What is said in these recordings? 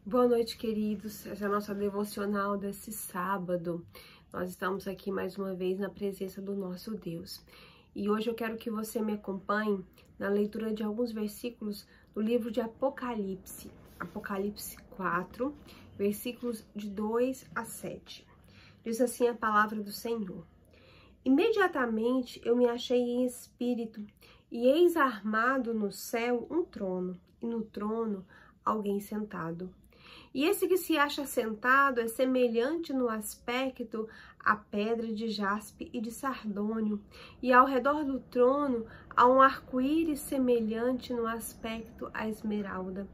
Boa noite, queridos. Essa é a nossa devocional desse sábado. Nós estamos aqui mais uma vez na presença do nosso Deus. E hoje eu quero que você me acompanhe na leitura de alguns versículos do livro de Apocalipse. Apocalipse 4, versículos de 2 a 7. Diz assim a palavra do Senhor. Imediatamente eu me achei em espírito, e eis armado no céu um trono, e no trono alguém sentado. E esse que se acha sentado é semelhante no aspecto à pedra de jaspe e de sardônio, e ao redor do trono há um arco-íris semelhante no aspecto à esmeralda.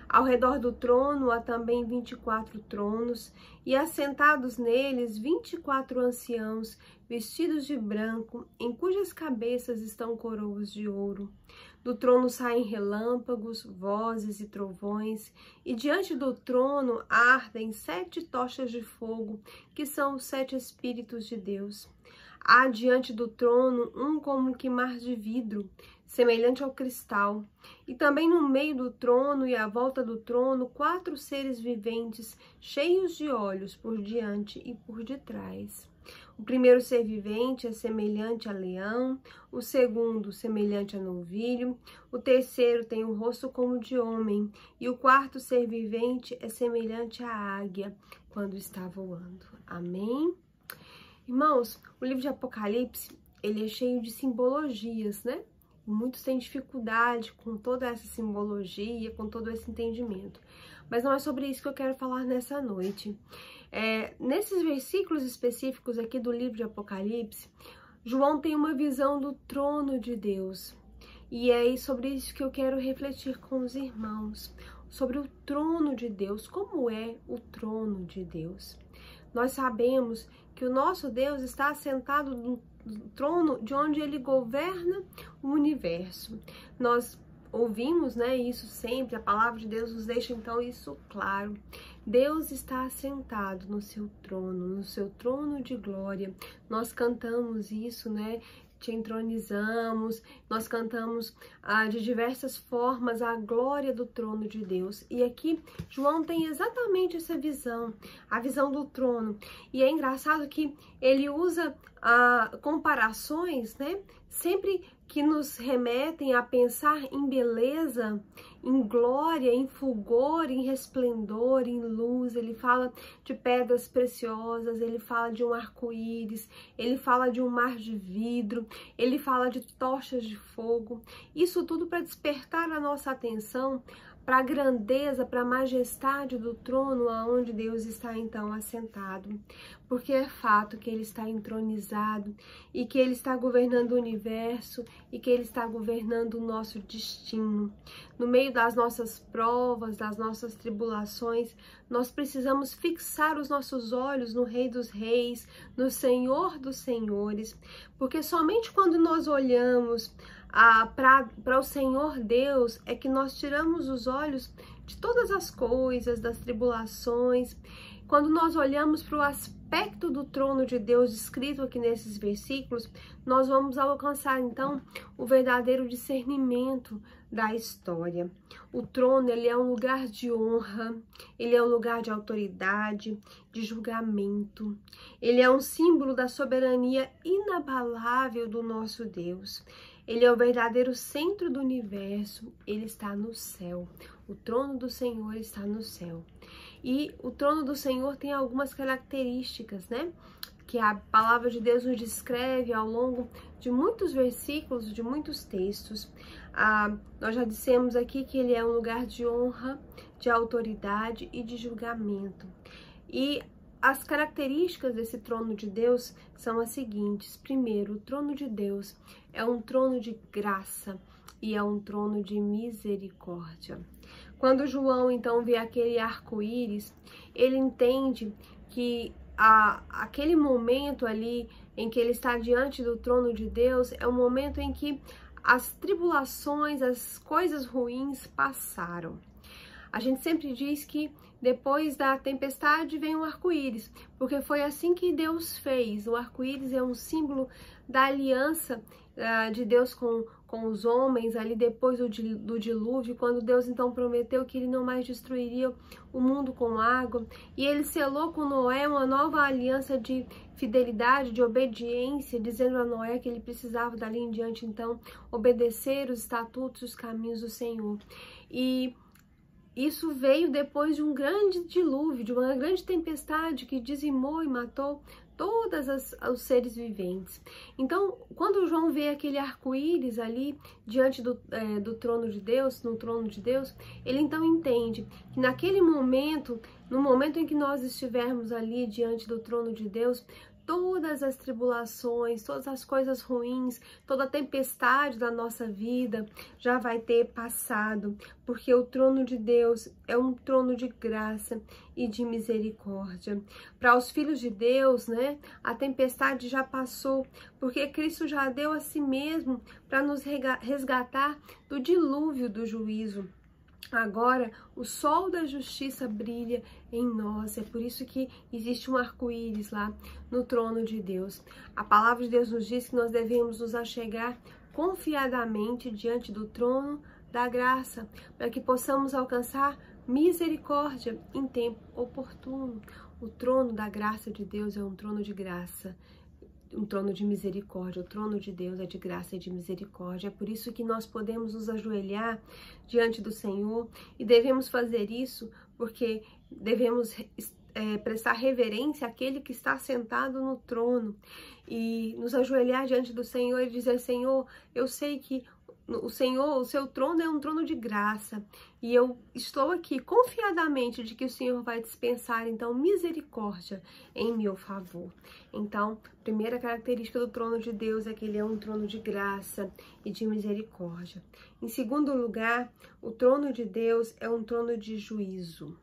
Ao redor do trono há também 24 tronos, e assentados neles 24 anciãos, vestidos de branco, em cujas cabeças estão coroas de ouro. Do trono saem relâmpagos, vozes e trovões, e diante do trono ardem 7 tochas de fogo, que são os 7 Espíritos de Deus. Há diante do trono um como que mar de vidro, semelhante ao cristal, e também no meio do trono e à volta do trono 4 seres viventes, cheios de olhos por diante e por detrás. O primeiro ser vivente é semelhante a leão, o segundo semelhante a novilho, o terceiro tem o rosto como de homem, e o quarto ser vivente é semelhante à águia quando está voando. Amém? Irmãos, o livro de Apocalipse, ele é cheio de simbologias, né? Muitos têm dificuldade com toda essa simbologia, com todo esse entendimento. Mas não é sobre isso que eu quero falar nessa noite. Nesses versículos específicos aqui do livro de Apocalipse, João tem uma visão do trono de Deus. E é sobre isso que eu quero refletir com os irmãos. Sobre o trono de Deus. Como é o trono de Deus? Nós sabemos que o nosso Deus está assentado no trono de onde ele governa o universo. Nós ouvimos, né, isso sempre, a palavra de Deus nos deixa então isso claro. Deus está assentado no seu trono de glória. Nós cantamos isso, né? Te entronizamos, nós cantamos de diversas formas a glória do trono de Deus. E aqui João tem exatamente essa visão, a visão do trono. E é engraçado que ele usa comparações, né? Sempre que nos remetem a pensar em beleza, em glória, em fulgor, em resplendor, em luz. Ele fala de pedras preciosas, ele fala de um arco-íris, ele fala de um mar de vidro, ele fala de tochas de fogo. Isso tudo para despertar a nossa atenção para a grandeza, para a majestade do trono aonde Deus está então assentado. Porque é fato que ele está entronizado e que ele está governando o universo e que ele está governando o nosso destino. No meio das nossas provas, das nossas tribulações, nós precisamos fixar os nossos olhos no Rei dos Reis, no Senhor dos Senhores, porque somente quando nós olhamos para o Senhor Deus é que nós tiramos os olhos de todas as coisas, das tribulações. Quando nós olhamos para o aspecto do trono de Deus descrito aqui nesses versículos, nós vamos alcançar então o verdadeiro discernimento da história. O trono, ele é um lugar de honra, ele é um lugar de autoridade, de julgamento. Ele é um símbolo da soberania inabalável do nosso Deus. Ele é o verdadeiro centro do universo, ele está no céu. O trono do Senhor está no céu. E o trono do Senhor tem algumas características, né? Que a palavra de Deus nos descreve ao longo de muitos versículos, de muitos textos. Nós já dissemos aqui que ele é um lugar de honra, de autoridade e de julgamento. E as características desse trono de Deus são as seguintes. Primeiro, o trono de Deus é um trono de graça e é um trono de misericórdia. Quando João, então, vê aquele arco-íris, ele entende que aquele momento ali em que ele está diante do trono de Deus é um momento em que as tribulações, as coisas ruins passaram. A gente sempre diz que depois da tempestade vem o arco-íris, porque foi assim que Deus fez. O arco-íris é um símbolo da aliança de Deus com os homens ali depois do dilúvio, quando Deus então prometeu que ele não mais destruiria o mundo com água, e ele selou com Noé uma nova aliança de fidelidade, de obediência, dizendo a Noé que ele precisava dali em diante então obedecer os estatutos, os caminhos do Senhor. E isso veio depois de um grande dilúvio, de uma grande tempestade que dizimou e matou todos os seres viventes. Então, quando João vê aquele arco-íris ali diante do trono de Deus, no trono de Deus, ele então entende que naquele momento, no momento em que nós estivermos ali diante do trono de Deus, todas as tribulações, todas as coisas ruins, toda a tempestade da nossa vida já vai ter passado, porque o trono de Deus é um trono de graça e de misericórdia. Para os filhos de Deus, né, a tempestade já passou, porque Cristo já deu a si mesmo para nos resgatar do dilúvio do juízo. Agora, o sol da justiça brilha em nós, é por isso que existe um arco-íris lá no trono de Deus. A palavra de Deus nos diz que nós devemos nos achegar confiadamente diante do trono da graça, para que possamos alcançar misericórdia em tempo oportuno. O trono da graça de Deus é um trono de graça, um trono de misericórdia. O trono de Deus é de graça e de misericórdia. É por isso que nós podemos nos ajoelhar diante do Senhor, e devemos fazer isso porque devemos prestar reverência àquele que está sentado no trono, e nos ajoelhar diante do Senhor e dizer: Senhor, eu sei que o Senhor, o seu trono é um trono de graça, e eu estou aqui confiadamente de que o Senhor vai dispensar então misericórdia em meu favor. Então, primeira característica do trono de Deus é que ele é um trono de graça e de misericórdia. Em segundo lugar, o trono de Deus é um trono de juízo.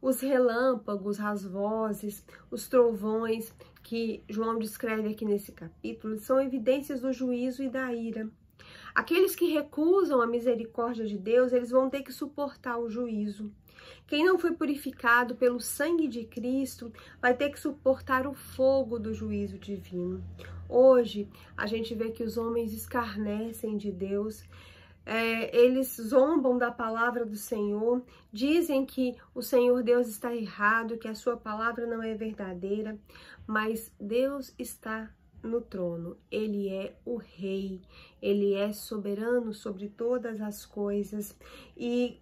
Os relâmpagos, as vozes, os trovões que João descreve aqui nesse capítulo são evidências do juízo e da ira. Aqueles que recusam a misericórdia de Deus, eles vão ter que suportar o juízo. Quem não foi purificado pelo sangue de Cristo vai ter que suportar o fogo do juízo divino. Hoje, a gente vê que os homens escarnecem de Deus, eles zombam da palavra do Senhor, dizem que o Senhor Deus está errado, que a sua palavra não é verdadeira, mas Deus está no trono. Ele é o rei, ele é soberano sobre todas as coisas, e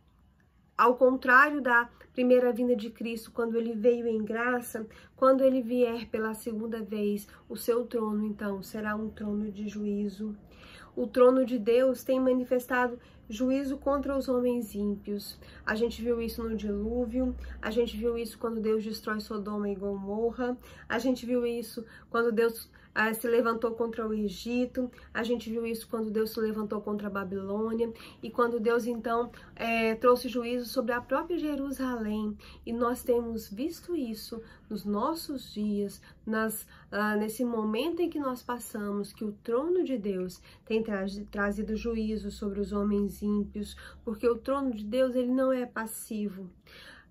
ao contrário da primeira vinda de Cristo, quando ele veio em graça, quando ele vier pela segunda vez, o seu trono então será um trono de juízo. O trono de Deus tem manifestado juízo contra os homens ímpios. A gente viu isso no dilúvio, a gente viu isso quando Deus destrói Sodoma e Gomorra, a gente viu isso quando Deus se levantou contra o Egito, a gente viu isso quando Deus se levantou contra a Babilônia, e quando Deus então trouxe juízo sobre a própria Jerusalém. E nós temos visto isso nos nossos dias, nesse momento em que nós passamos, que o trono de Deus tem trazido juízo sobre os homens ímpios, porque o trono de Deus ele não é passivo.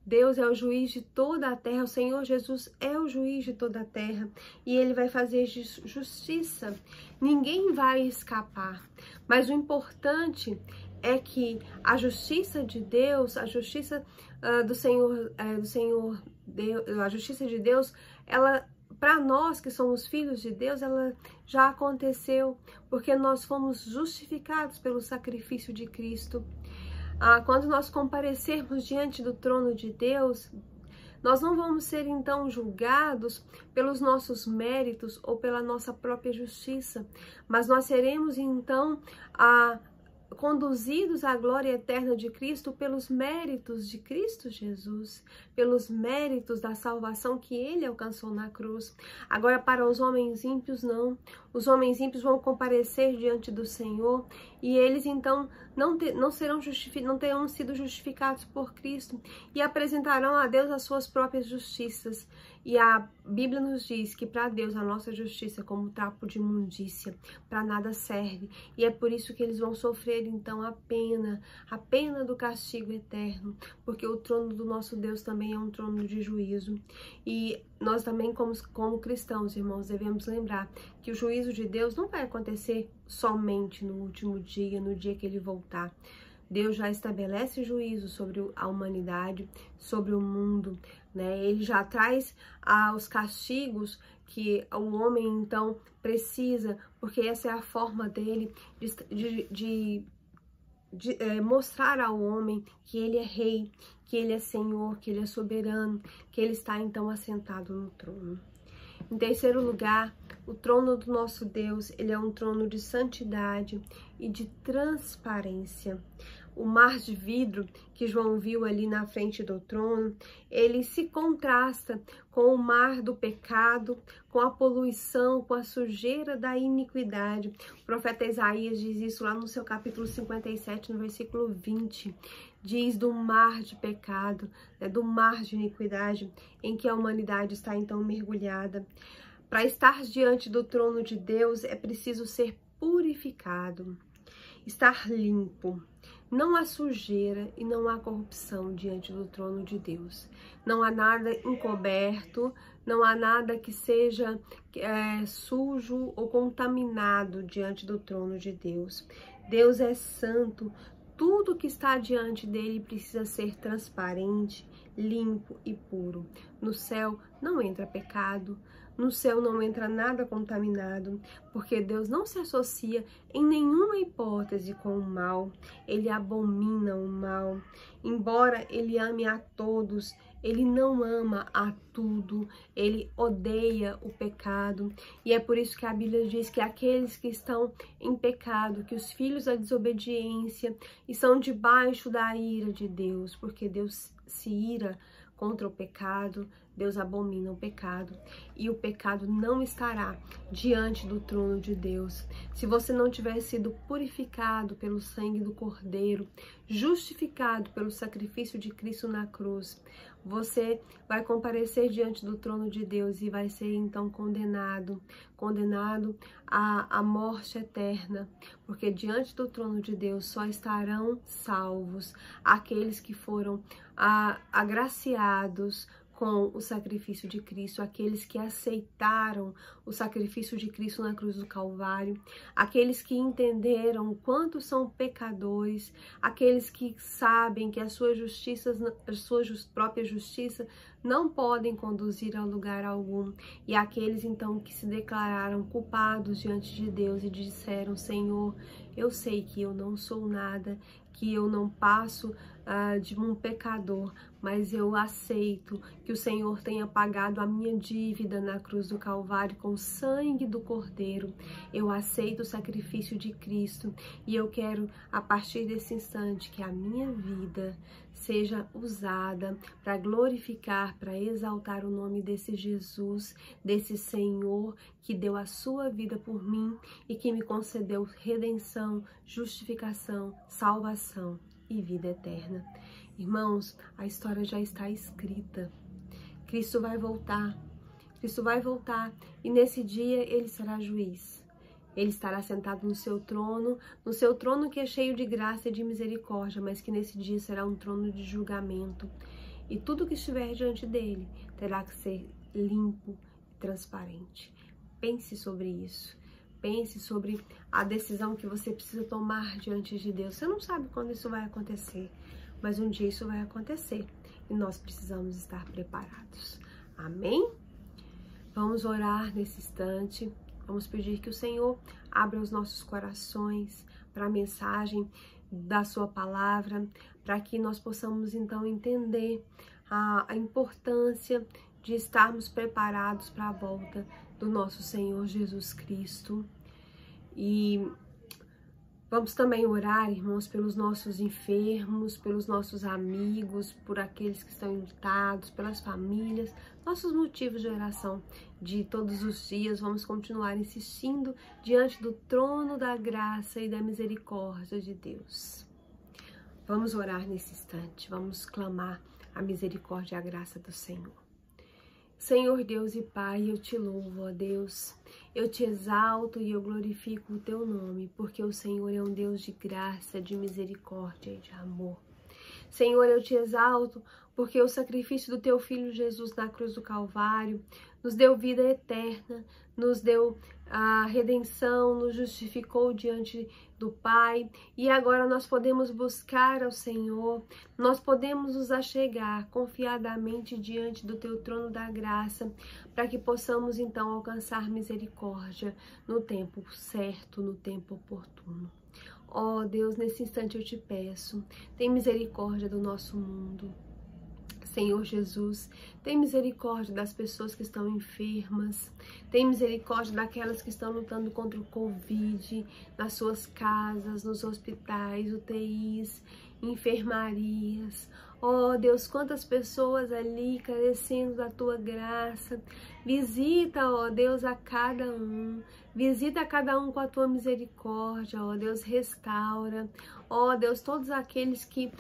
Deus é o juiz de toda a terra, o Senhor Jesus é o juiz de toda a terra, e ele vai fazer justiça. Ninguém vai escapar, mas o importante é que a justiça de Deus, a justiça a justiça de Deus, ela, para nós que somos filhos de Deus, ela já aconteceu, porque nós fomos justificados pelo sacrifício de Cristo. Quando nós comparecermos diante do trono de Deus, nós não vamos ser então julgados pelos nossos méritos ou pela nossa própria justiça, mas nós seremos então conduzidos à glória eterna de Cristo pelos méritos de Cristo Jesus, pelos méritos da salvação que ele alcançou na cruz. Agora, para os homens ímpios, não. Os homens ímpios vão comparecer diante do Senhor, e eles então não terão sido justificados por Cristo, e apresentarão a Deus as suas próprias justiças. E a Bíblia nos diz que para Deus a nossa justiça é como trapo de imundícia, para nada serve. E é por isso que eles vão sofrer merecer então a pena do castigo eterno, porque o trono do nosso Deus também é um trono de juízo. E nós também, como cristãos, irmãos, devemos lembrar que o juízo de Deus não vai acontecer somente no último dia, no dia que ele voltar. Deus já estabelece juízo sobre a humanidade, sobre o mundo, né? Ele já traz os castigos que o homem, então, precisa, porque essa é a forma dele de mostrar ao homem que ele é rei, que ele é senhor, que ele é soberano, que ele está, então, assentado no trono. Em terceiro lugar, o trono do nosso Deus, ele é um trono de santidade e de transparência. O mar de vidro que João viu ali na frente do trono, ele se contrasta com o mar do pecado, com a poluição, com a sujeira da iniquidade. O profeta Isaías diz isso lá no seu capítulo 57, no versículo 20. Diz do mar de pecado, né, do mar de iniquidade, em que a humanidade está então mergulhada. Para estar diante do trono de Deus é preciso ser purificado, estar limpo. Não há sujeira e não há corrupção diante do trono de Deus. Não há nada encoberto, não há nada que seja sujo ou contaminado diante do trono de Deus. Deus é santo. Tudo que está diante dele precisa ser transparente, limpo e puro. No céu não entra pecado, no céu não entra nada contaminado, porque Deus não se associa em nenhuma hipótese com o mal. Ele abomina o mal. Embora ele ame a todos, ele não ama a tudo, ele odeia o pecado. E é por isso que a Bíblia diz que aqueles que estão em pecado, que os filhos da desobediência, estão debaixo da ira de Deus, porque Deus se ira contra o pecado, Deus abomina o pecado, e o pecado não estará diante do trono de Deus. Se você não tiver sido purificado pelo sangue do Cordeiro, justificado pelo sacrifício de Cristo na cruz, você vai comparecer diante do trono de Deus e vai ser então condenado à morte eterna, porque diante do trono de Deus só estarão salvos aqueles que foram agraciados com o sacrifício de Cristo, aqueles que aceitaram o sacrifício de Cristo na cruz do Calvário, aqueles que entenderam o quanto são pecadores, aqueles que sabem que a sua própria justiça não podem conduzir a lugar algum, e aqueles então que se declararam culpados diante de Deus e disseram: Senhor, eu sei que eu não sou nada, que eu não passo de um pecador, mas eu aceito que o Senhor tenha pagado a minha dívida na cruz do Calvário com o sangue do Cordeiro. Eu aceito o sacrifício de Cristo e eu quero, a partir desse instante, que a minha vida seja usada para glorificar, para exaltar o nome desse Jesus, desse Senhor que deu a sua vida por mim e que me concedeu redenção, justificação, salvação e vida eterna. Irmãos, a história já está escrita. Cristo vai voltar. Cristo vai voltar e nesse dia ele será juiz. Ele estará sentado no seu trono que é cheio de graça e de misericórdia, mas que nesse dia será um trono de julgamento. E tudo que estiver diante dele terá que ser limpo e transparente. Pense sobre isso. Pense sobre a decisão que você precisa tomar diante de Deus. Você não sabe quando isso vai acontecer, mas um dia isso vai acontecer e nós precisamos estar preparados. Amém? Vamos orar nesse instante. Vamos pedir que o Senhor abra os nossos corações para a mensagem da sua palavra, para que nós possamos então entender a importância de estarmos preparados para a volta do nosso Senhor Jesus Cristo. E vamos também orar, irmãos, pelos nossos enfermos, pelos nossos amigos, por aqueles que estão enlutados, pelas famílias, nossos motivos de oração de todos os dias. Vamos continuar insistindo diante do trono da graça e da misericórdia de Deus. Vamos orar nesse instante, vamos clamar a misericórdia e a graça do Senhor. Senhor Deus e Pai, eu te louvo, ó Deus. Eu te exalto e eu glorifico o teu nome, porque o Senhor é um Deus de graça, de misericórdia e de amor. Senhor, eu te exalto porque o sacrifício do teu Filho Jesus na cruz do Calvário nos deu vida eterna, nos deu a redenção, nos justificou diante do Pai, e agora nós podemos buscar ao Senhor, nós podemos nos achegar confiadamente diante do teu trono da graça, para que possamos então alcançar misericórdia no tempo certo, no tempo oportuno. Ó Deus, nesse instante eu te peço, tem misericórdia do nosso mundo. Senhor Jesus, tem misericórdia das pessoas que estão enfermas, tem misericórdia daquelas que estão lutando contra o Covid, nas suas casas, nos hospitais, UTIs, enfermarias. Ó Deus, quantas pessoas ali carecendo da tua graça. Visita, ó Deus, a cada um. Visita cada um com a tua misericórdia, ó Deus, restaura. Ó Deus, todos aqueles que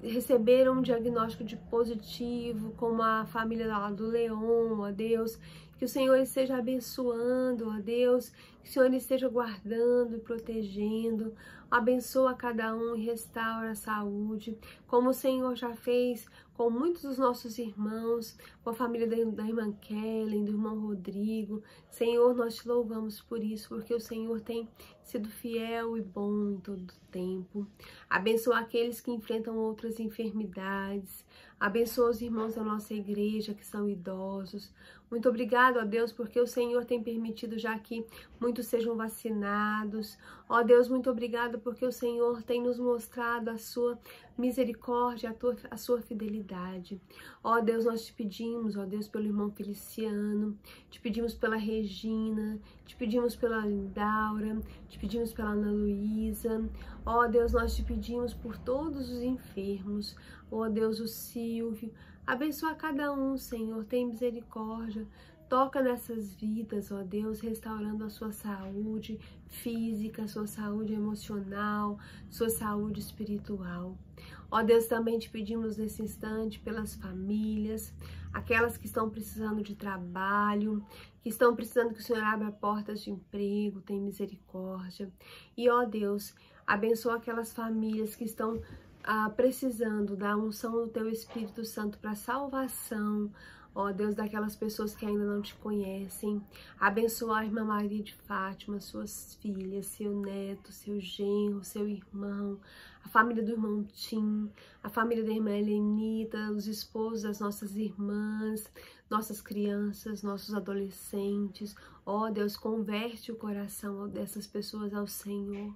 receberam um diagnóstico de positivo, como a família do Leon, ó Deus, que o Senhor esteja abençoando, ó Deus, que o Senhor esteja guardando e protegendo. Abençoa cada um e restaura a saúde, como o Senhor já fez com muitos dos nossos irmãos, com a família da irmã Kellen, do irmão Rodrigo. Senhor, nós te louvamos por isso, porque o Senhor tem sido fiel e bom em todo o tempo. Abençoa aqueles que enfrentam outras enfermidades. Abençoa os irmãos da nossa igreja que são idosos. Muito obrigado, ó Deus, porque o Senhor tem permitido já que muitos sejam vacinados. Ó Deus, muito obrigado porque o Senhor tem nos mostrado a sua misericórdia, a sua fidelidade. Ó Deus, nós te pedimos, ó Deus, pelo irmão Feliciano, te pedimos pela Regina, te pedimos pela Lindaura, te pedimos pela Ana Luísa. Ó Deus, nós te pedimos por todos os enfermos. Ó Deus, o Silvio, abençoa cada um, Senhor, tem misericórdia. Toca nessas vidas, ó Deus, restaurando a sua saúde física, a sua saúde emocional, sua saúde espiritual. Ó Deus, também te pedimos nesse instante pelas famílias, aquelas que estão precisando de trabalho, que estão precisando que o Senhor abra portas de emprego, tem misericórdia. E, ó Deus, abençoa aquelas famílias que estão precisando da unção do teu Espírito Santo para salvação. Ó Deus, daquelas pessoas que ainda não te conhecem. Abençoa a irmã Maria de Fátima, suas filhas, seu neto, seu genro, seu irmão, a família do irmão Tim, a família da irmã Helenita, os esposos das nossas irmãs, nossas crianças, nossos adolescentes. Ó Deus, converte o coração dessas pessoas ao Senhor.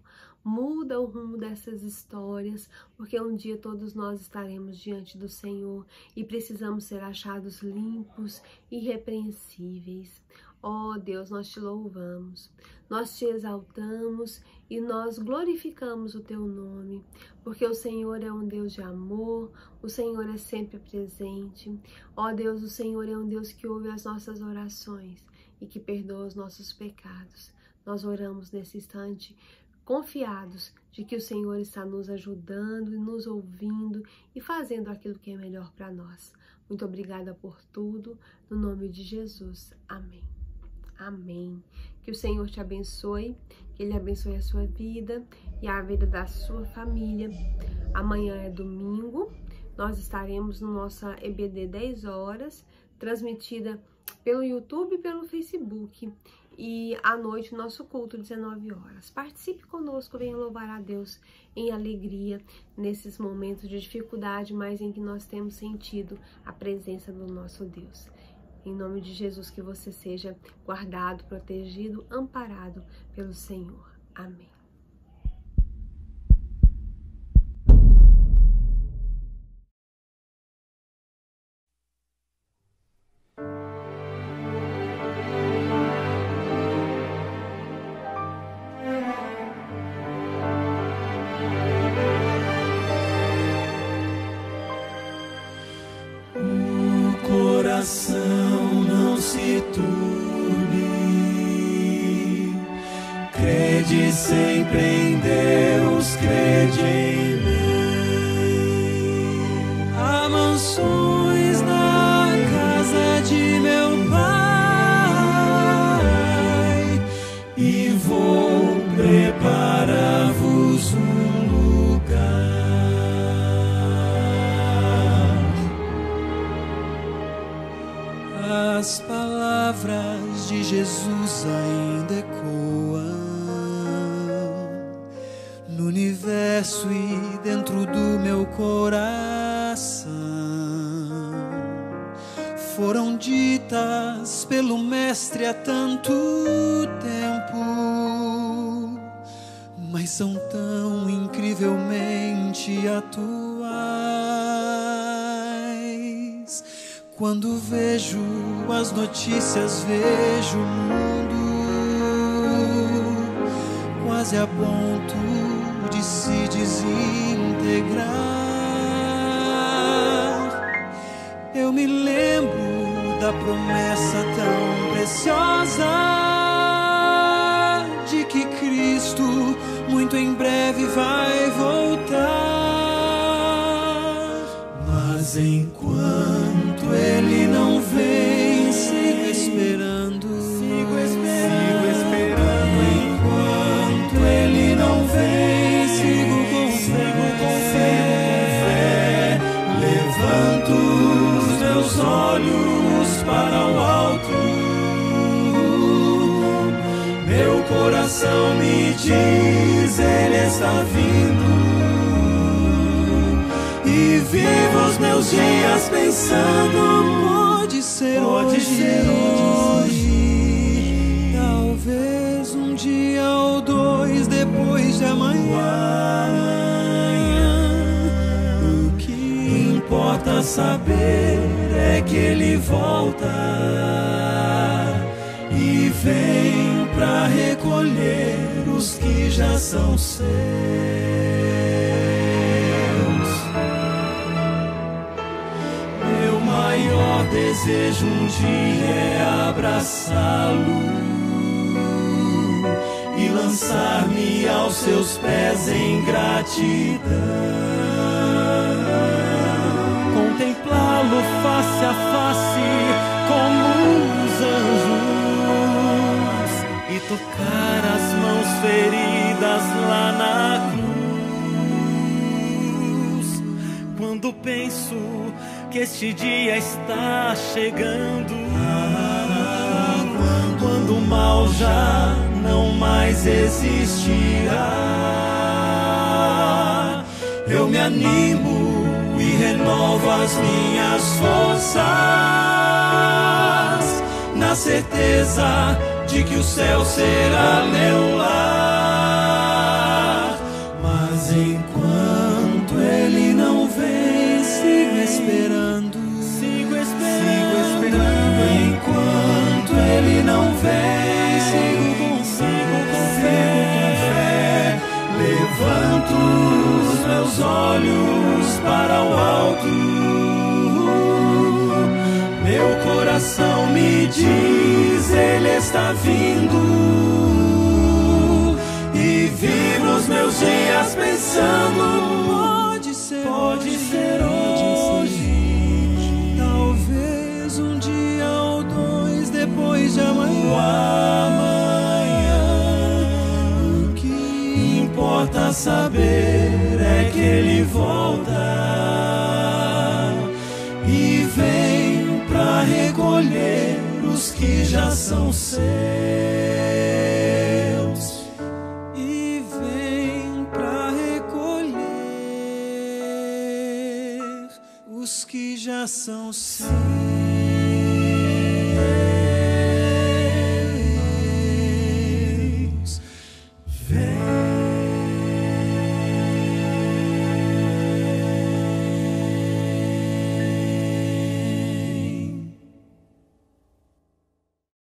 Muda o rumo dessas histórias, porque um dia todos nós estaremos diante do Senhor e precisamos ser achados limpos e irrepreensíveis. Ó Deus, nós te louvamos, nós te exaltamos e nós glorificamos o teu nome, porque o Senhor é um Deus de amor, o Senhor é sempre presente. Ó Deus, o Senhor é um Deus que ouve as nossas orações e que perdoa os nossos pecados. Nós oramos nesse instante confiados de que o Senhor está nos ajudando e nos ouvindo e fazendo aquilo que é melhor para nós. Muito obrigada por tudo, no nome de Jesus. Amém. Amém. Que o Senhor te abençoe, que Ele abençoe a sua vida e a vida da sua família. Amanhã é domingo, nós estaremos no nossa EBD 10 horas, transmitida pelo YouTube e pelo Facebook. E à noite, nosso culto, 19 horas. Participe conosco, venha louvar a Deus em alegria nesses momentos de dificuldade, mas em que nós temos sentido a presença do nosso Deus. Em nome de Jesus, que você seja guardado, protegido, amparado pelo Senhor. Amém. Não se turbe, crede sempre em Deus, crede em mim. Há mansões na casa de As palavras de Jesus ainda ecoam no universo e dentro do meu coração. Foram ditas pelo Mestre há tanto tempo, mas são tão incrivelmente atuais. Quando vejo as notícias, vejo o mundo quase a ponto de se desintegrar. Eu me lembro da promessa tão preciosa de que Cristo muito em breve vai voltar. Mas enquanto Ele não vem, sigo esperando. Sigo esperando. Enquanto Ele não vem, sigo com fé. Levanto os meus olhos para o alto. Meu coração me diz, Ele está vindo. E vivo os meus dias pensando, pode ser hoje. Talvez um dia ou dois depois de amanhã. O que importa saber é que Ele volta e vem pra recolher os que já são seus. Meu maior desejo um dia é abraçá-lo e lançar-me aos seus pés em gratidão, contemplá-lo face a face como os anjos e tocar as mãos feridas lá na cruz. Quando penso que este dia está chegando, quando o mal já não mais existirá, eu me animo e renovo as minhas forças, na certeza de que o céu será meu lar. Mas enquanto Ele não vem, sigo esperando. Enquanto Ele não vem, sigo com fé. Levanto os meus olhos para o alto. Meu coração me diz, Ele está vindo. E vivo os meus dias pensando, pode ser hoje. Talvez um dia ou dois depois de amanhã. O que importa saber é que Ele volta e vem pra recolher os que já são seus. E vem pra recolher os que já são seus.